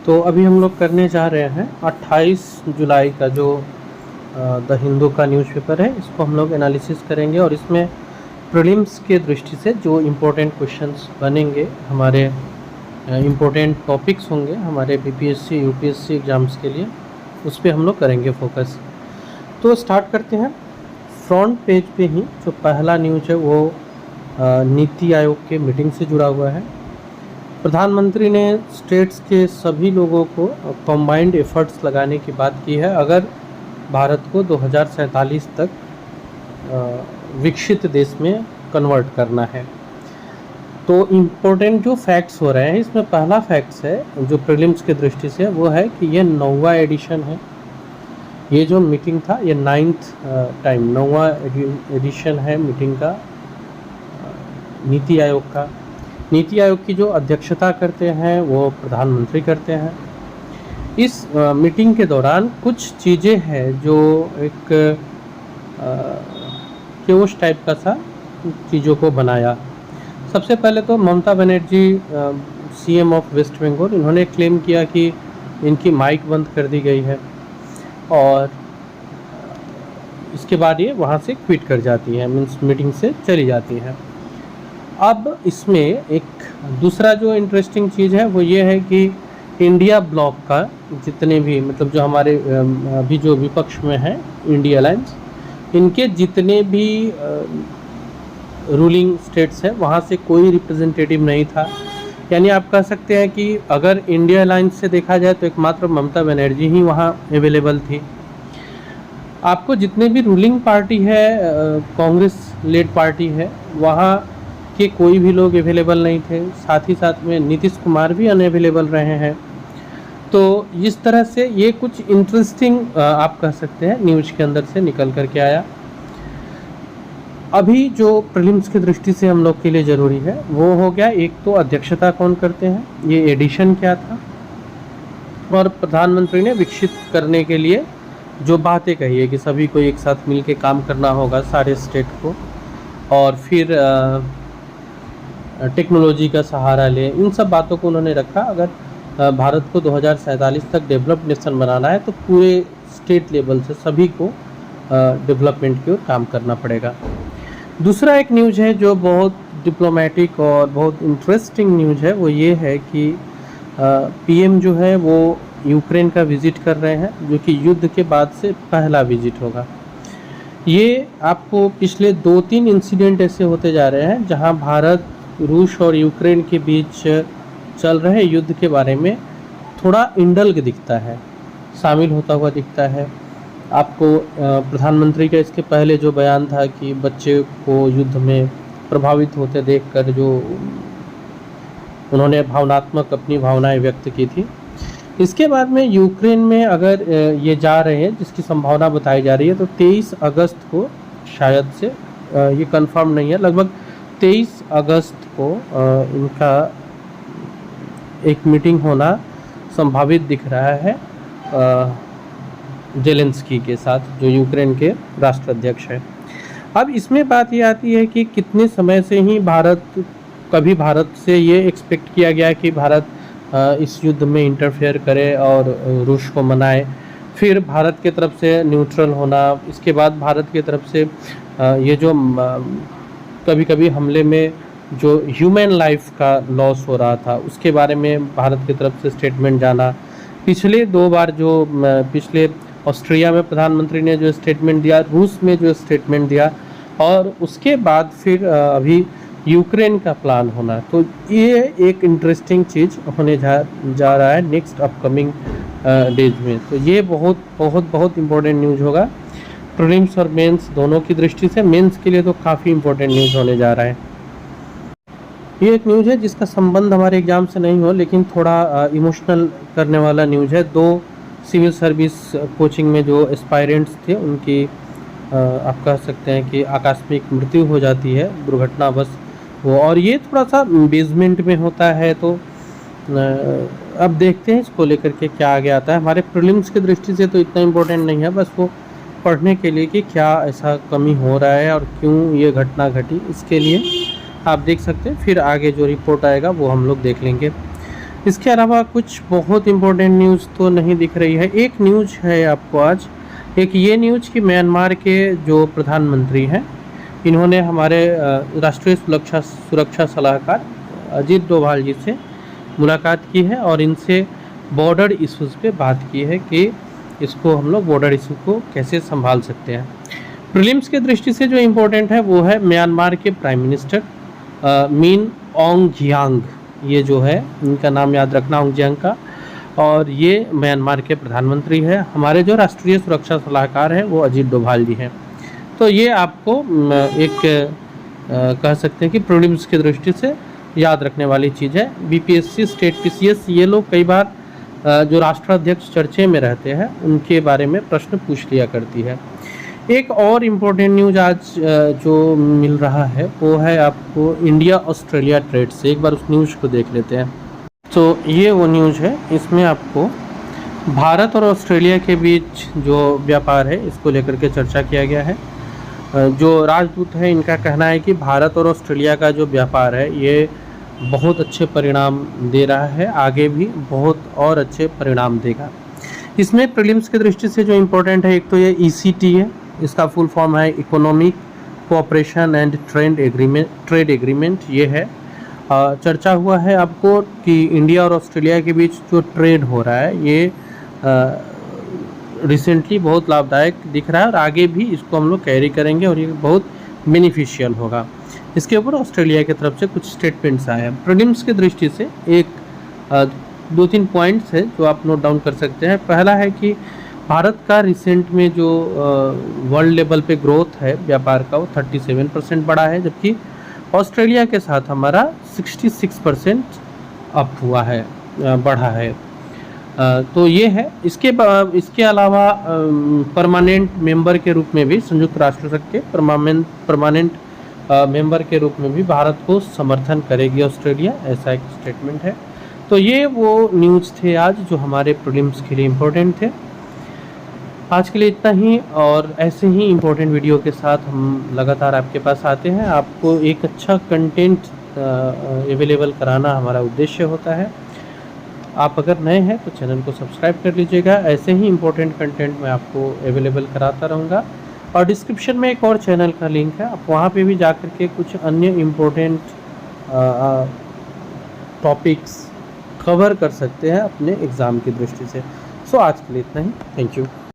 तो अभी हम लोग करने जा रहे हैं 28 जुलाई का जो द हिंदू का न्यूज़पेपर है, इसको हम लोग एनालिसिस करेंगे और इसमें प्रीलिम्स के दृष्टि से जो इम्पोर्टेंट क्वेश्चंस बनेंगे, हमारे इम्पोर्टेंट टॉपिक्स होंगे हमारे बीपीएससी यूपीएससी एग्ज़ाम्स के लिए, उस पर हम लोग करेंगे फोकस। तो स्टार्ट करते हैं। फ्रंट पेज पे ही जो पहला न्यूज़ है वो नीति आयोग के मीटिंग से जुड़ा हुआ है। प्रधानमंत्री ने स्टेट्स के सभी लोगों को कंबाइंड एफर्ट्स लगाने की बात की है अगर भारत को 2047 तक विकसित देश में कन्वर्ट करना है। तो इम्पोर्टेंट जो फैक्ट्स हो रहे हैं, इसमें पहला फैक्ट्स है जो प्रीलिम्स की दृष्टि से वो है कि ये 9वां एडिशन है। ये जो मीटिंग था ये 9वां एडिशन है मीटिंग का, नीति आयोग का। नीति आयोग की जो अध्यक्षता करते हैं वो प्रधानमंत्री करते हैं। इस मीटिंग के दौरान कुछ चीज़ें हैं जो एक क्योश टाइप का सा चीज़ों को बनाया। सबसे पहले तो ममता बनर्जी सीएम ऑफ वेस्ट बंगाल, इन्होंने क्लेम किया कि इनकी माइक बंद कर दी गई है और इसके बाद ये वहाँ से क्विट कर जाती है, मीन्स मीटिंग से चली जाती है। अब इसमें एक दूसरा जो इंटरेस्टिंग चीज़ है वो ये है कि इंडिया ब्लॉक का जितने भी, मतलब जो हमारे अभी जो विपक्ष में है इंडिया अलायंस, इनके जितने भी रूलिंग स्टेट्स हैं वहाँ से कोई रिप्रेजेंटेटिव नहीं था। यानी आप कह सकते हैं कि अगर इंडिया अलायंस से देखा जाए तो एकमात्र ममता बनर्जी ही वहाँ अवेलेबल थी। आपको जितने भी रूलिंग पार्टी है, कांग्रेस लेड पार्टी है, वहाँ के कोई भी लोग अवेलेबल नहीं थे। साथ ही साथ में नीतीश कुमार भी अनअवेलेबल रहे हैं। तो इस तरह से ये कुछ इंटरेस्टिंग आप कह सकते हैं न्यूज़ के अंदर से निकल कर के आया। अभी जो प्रीलिम्स की दृष्टि से हम लोग के लिए ज़रूरी है वो हो गया, एक तो अध्यक्षता कौन करते हैं, ये एडिशन क्या था, और प्रधानमंत्री ने विकसित करने के लिए जो बातें कही है कि सभी को एक साथ मिल के काम करना होगा सारे स्टेट को, और फिर टेक्नोलॉजी का सहारा ले, इन सब बातों को उन्होंने रखा। अगर भारत को 2047 तक डेवलप्ड नेशन बनाना है तो पूरे स्टेट लेवल से सभी को डेवलपमेंट की ओर काम करना पड़ेगा। दूसरा एक न्यूज़ है जो बहुत डिप्लोमेटिक और बहुत इंटरेस्टिंग न्यूज़ है, वो ये है कि पीएम जो है वो यूक्रेन का विज़िट कर रहे हैं, जो कि युद्ध के बाद से पहला विज़िट होगा। ये आपको पिछले 2-3 इंसिडेंट ऐसे होते जा रहे हैं जहां भारत, रूस और यूक्रेन के बीच चल रहे युद्ध के बारे में थोड़ा इंडल्ग दिखता है, शामिल होता हुआ दिखता है। आपको प्रधानमंत्री का इसके पहले जो बयान था कि बच्चे को युद्ध में प्रभावित होते देखकर जो उन्होंने भावनात्मक अपनी भावनाएं व्यक्त की थी, इसके बाद में यूक्रेन में अगर ये जा रहे हैं, जिसकी संभावना बताई जा रही है, तो 23 अगस्त को शायद से, ये कंफर्म नहीं है, लगभग 23 अगस्त को इनका एक मीटिंग होना संभावित दिख रहा है जेलेंस्की के साथ, जो यूक्रेन के राष्ट्राध्यक्ष हैं। अब इसमें बात ये आती है कि कितने समय से ही कभी भारत से ये एक्सपेक्ट किया गया कि भारत इस युद्ध में इंटरफेयर करे और रूस को मनाए, फिर भारत के तरफ से न्यूट्रल होना, इसके बाद भारत की तरफ से ये जो कभी कभी हमले में जो ह्यूमन लाइफ का लॉस हो रहा था उसके बारे में भारत की तरफ से स्टेटमेंट जाना, पिछले 2 बार जो पिछले ऑस्ट्रिया में प्रधानमंत्री ने जो स्टेटमेंट दिया, रूस में जो स्टेटमेंट दिया, और उसके बाद फिर अभी यूक्रेन का प्लान होना, तो ये एक इंटरेस्टिंग चीज़ होने जा रहा है नेक्स्ट अपकमिंग डेज में। तो ये बहुत बहुत बहुत इम्पोर्टेंट न्यूज़ होगा प्रीलिम्स और मेंस दोनों की दृष्टि से। मेंस के लिए तो काफ़ी इम्पोर्टेंट न्यूज़ होने जा रहा है। ये एक न्यूज़ है जिसका संबंध हमारे एग्ज़ाम से नहीं हो, लेकिन थोड़ा इमोशनल करने वाला न्यूज़ है। 2 सिविल सर्विस कोचिंग में जो एस्पायरेंट्स थे उनकी आप कह सकते हैं कि आकस्मिक मृत्यु हो जाती है दुर्घटनावश वो, और ये थोड़ा सा बेसमेंट में होता है। तो अब देखते हैं इसको लेकर के क्या आगे आता है। हमारे प्रीलिम्स की दृष्टि से तो इतना इम्पोर्टेंट नहीं है, बस वो पढ़ने के लिए कि क्या ऐसा कमी हो रहा है और क्यों ये घटना घटी, इसके लिए आप देख सकते हैं। फिर आगे जो रिपोर्ट आएगा वो हम लोग देख लेंगे। इसके अलावा कुछ बहुत इम्पोर्टेंट न्यूज़ तो नहीं दिख रही है। एक न्यूज़ है आपको आज, एक ये न्यूज़ कि म्यांमार के जो प्रधानमंत्री हैं, इन्होंने हमारे राष्ट्रीय सुरक्षा सलाहकार अजीत डोभाल जी से मुलाकात की है और इनसे बॉर्डर इश्यूज़ पे बात की है कि इसको हम लोग बॉर्डर इशू को कैसे संभाल सकते हैं। प्रीलिम्स के दृष्टि से जो इम्पोर्टेंट है वो है म्यांमार के प्राइम मिनिस्टर मिन ऑंग ह्यांग, ये जो है इनका नाम याद रखना, ऑंग ह्यांग का, और ये म्यांमार के प्रधानमंत्री है। हमारे जो राष्ट्रीय सुरक्षा सलाहकार हैं वो अजीत डोभाल जी हैं। तो ये आपको एक कह सकते हैं कि प्रीलिम्स की दृष्टि से याद रखने वाली चीज़ है। बीपीएससी, स्टेट पीसीएस, ये लोग कई बार जो राष्ट्राध्यक्ष चर्चे में रहते हैं उनके बारे में प्रश्न पूछ लिया करती है। एक और इम्पोर्टेंट न्यूज़ आज जो मिल रहा है वो है आपको इंडिया ऑस्ट्रेलिया ट्रेड से। एक बार उस न्यूज़ को देख लेते हैं। तो ये वो न्यूज़ है, इसमें आपको भारत और ऑस्ट्रेलिया के बीच जो व्यापार है इसको लेकर के चर्चा किया गया है। जो राजदूत हैं इनका कहना है कि भारत और ऑस्ट्रेलिया का जो व्यापार है ये बहुत अच्छे परिणाम दे रहा है, आगे भी बहुत और अच्छे परिणाम देगा। इसमें प्रीलिम्स की दृष्टि से जो इम्पोर्टेंट है, एक तो ये ECT है, इसका फुल फॉर्म है economic cooperation and trade agreement, ये है। चर्चा हुआ है आपको कि इंडिया और ऑस्ट्रेलिया के बीच जो ट्रेड हो रहा है ये रिसेंटली बहुत लाभदायक दिख रहा है और आगे भी इसको हम लोग कैरी करेंगे और ये बहुत बेनिफिशियल होगा। इसके ऊपर ऑस्ट्रेलिया की तरफ से कुछ स्टेटमेंट्स आए हैं। प्रीलिम्स की दृष्टि से एक 2-3 पॉइंट्स है जो आप नोट डाउन कर सकते हैं। पहला है कि भारत का रिसेंट में जो वर्ल्ड लेवल पे ग्रोथ है व्यापार का वो 37% बढ़ा है, जबकि ऑस्ट्रेलिया के साथ हमारा 66% अप हुआ है, बढ़ा है। तो ये है। इसके अलावा परमानेंट मेंबर के रूप में भी संयुक्त राष्ट्र संघ के परमानेंट मेंबर के रूप में भी भारत को समर्थन करेगी ऑस्ट्रेलिया, ऐसा एक स्टेटमेंट है। तो ये वो न्यूज़ थे आज जो हमारे प्रीलिम्स के लिए इम्पोर्टेंट थे। आज के लिए इतना ही, और ऐसे ही इम्पोर्टेंट वीडियो के साथ हम लगातार आपके पास आते हैं। आपको एक अच्छा कंटेंट अवेलेबल कराना हमारा उद्देश्य होता है। आप अगर नए हैं तो चैनल को सब्सक्राइब कर लीजिएगा। ऐसे ही इम्पोर्टेंट कंटेंट मैं आपको अवेलेबल कराता रहूँगा। और डिस्क्रिप्शन में एक और चैनल का लिंक है, आप वहाँ पे भी जाकर के कुछ अन्य इम्पोर्टेंट टॉपिक्स कवर कर सकते हैं अपने एग्ज़ाम की दृष्टि से। सो आज के लिए इतना ही। Thank you.